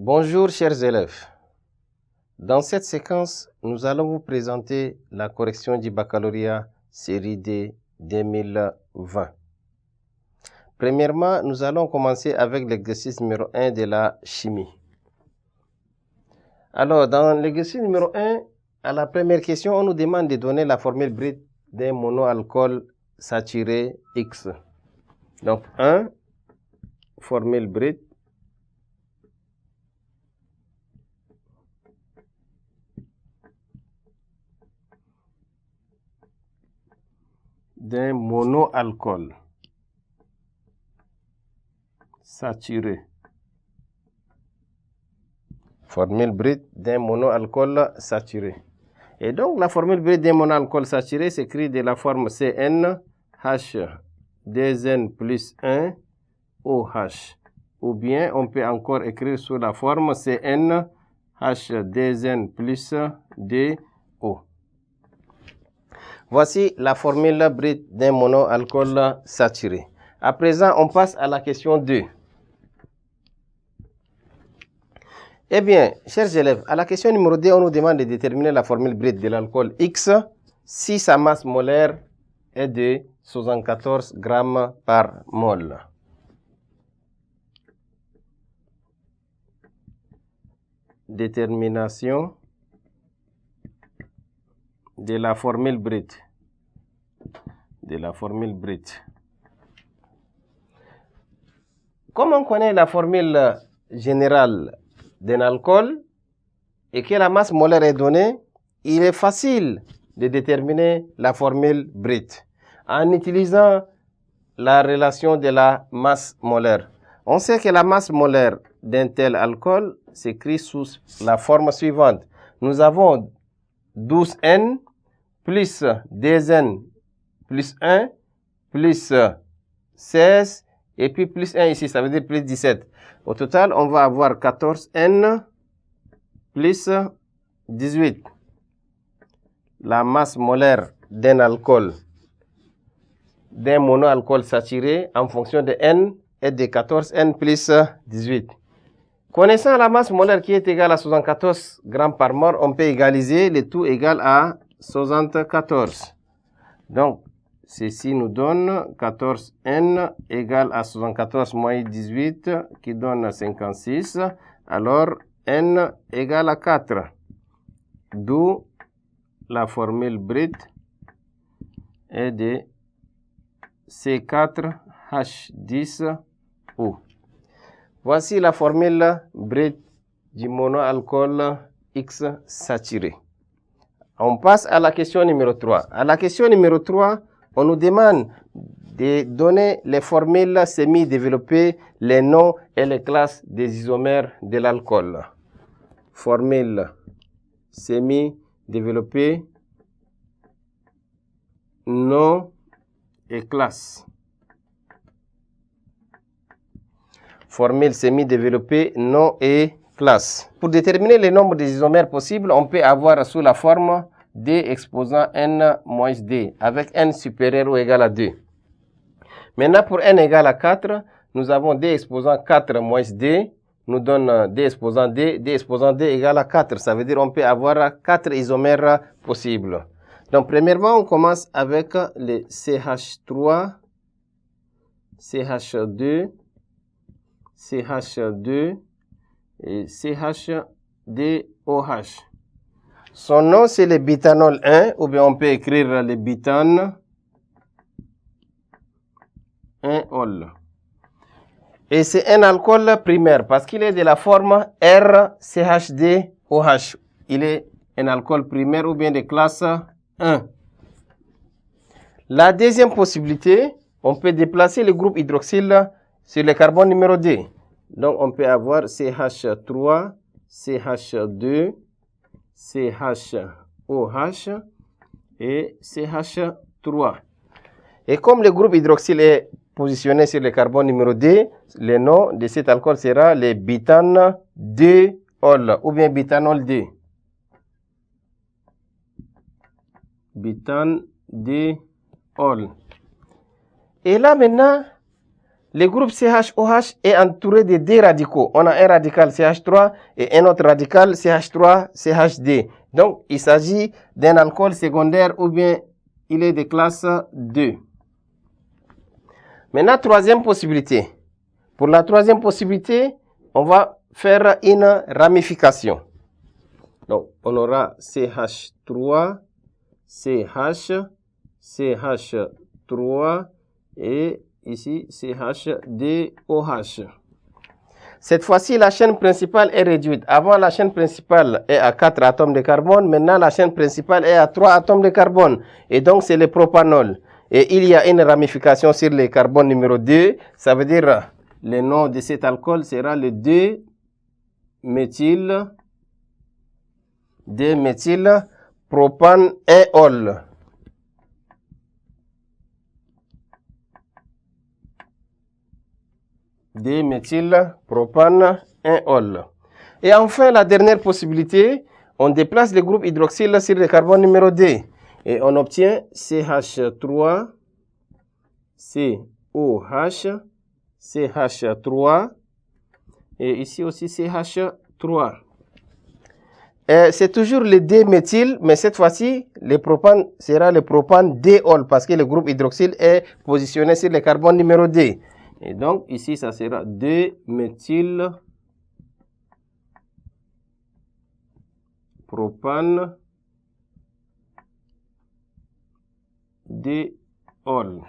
Bonjour chers élèves. Dans cette séquence, nous allons vous présenter la correction du baccalauréat série D 2020. Premièrement, nous allons commencer avec l'exercice numéro 1 de la chimie. Alors, dans l'exercice numéro 1, à la première question, on nous demande de donner la formule brute d'un monoalcool saturé X. Donc, 1, formule brute d'un monoalcool saturé. Formule brute d'un monoalcool saturé. Et donc, la formule brute d'un monoalcool saturé s'écrit de la forme CnH2n plus 1 OH. Ou bien, on peut encore écrire sous la forme CnH2n plus 2O. Voici la formule brute d'un monoalcool saturé. À présent, on passe à la question 2. Eh bien, chers élèves, à la question numéro 2, on nous demande de déterminer la formule brute de l'alcool X si sa masse molaire est de 74 grammes par mol. Détermination de la formule brute. Comme on connaît la formule générale d'un alcool et que la masse molaire est donnée, il est facile de déterminer la formule brute en utilisant la relation de la masse molaire. On sait que la masse molaire d'un tel alcool s'écrit sous la forme suivante. Nous avons 12N plus 2N plus 1 plus 16 et puis plus 1 ici, ça veut dire plus 17. Au total, on va avoir 14N plus 18. La masse molaire d'un alcool, d'un monoalcool saturé en fonction de N est de 14N plus 18. Connaissant la masse molaire qui est égale à 74 grammes par mol, on peut égaliser le tout égal à 74. Donc, ceci nous donne 14N égale à 74 moins 18 qui donne 56. Alors, N égale à 4. D'où la formule brute est de C4H10O. Voici la formule brute du monoalcool X saturé. On passe à la question numéro 3. À la question numéro 3, on nous demande de donner les formules semi-développées, les noms et les classes des isomères de l'alcool. Formule semi-développée, nom et classe. Formule semi-développée, nom et classe. Pour déterminer le nombre des isomères possibles, on peut avoir sous la forme D exposant N moins D, avec N supérieur ou égal à 2. Maintenant, pour N égal à 4, nous avons D exposant 4 moins D, nous donne D exposant D, D exposant D égale à 4. Ça veut dire qu'on peut avoir 4 isomères possibles. Donc, premièrement, on commence avec le CH3, CH2, CH2 et CH2OH. Son nom, c'est le butanol 1, ou bien on peut écrire le butane 1-ol. Et c'est un alcool primaire parce qu'il est de la forme RCH2OH. Il est un alcool primaire ou bien de classe 1. La deuxième possibilité, on peut déplacer le groupe hydroxyle sur le carbone numéro 2. Donc, on peut avoir CH3, CH2, CHOH et CH3. Et comme le groupe hydroxyle est positionné sur le carbone numéro 2, le nom de cet alcool sera le butane 2-ol ou bien butanol 2. Butane 2-ol. Et là maintenant, Le groupe CHOH est entouré de deux radicaux. On a un radical CH3 et un autre radical CH3-CHD. Donc, il s'agit d'un alcool secondaire ou bien il est de classe 2. Maintenant, troisième possibilité. Pour la troisième possibilité, on va faire une ramification. Donc, on aura CH3, CH, CH3 et ici CH2OH. Cette fois-ci, la chaîne principale est réduite. Avant, la chaîne principale est à 4 atomes de carbone. Maintenant, la chaîne principale est à 3 atomes de carbone. Et donc, c'est le propanol. Et il y a une ramification sur le carbone numéro 2. Ça veut dire, le nom de cet alcool sera le 2-méthylpropanéol. Déméthylpropanéol. Et enfin, la dernière possibilité, on déplace le groupe hydroxyle sur le carbone numéro 2 et on obtient CH3, COH, CH3 et ici aussi CH3. C'est toujours le déméthyle, mais cette fois-ci, le propane sera le propanedéol parce que le groupe hydroxyle est positionné sur le carbone numéro 2. Et donc, ici, ça sera 2-méthylpropanedéol.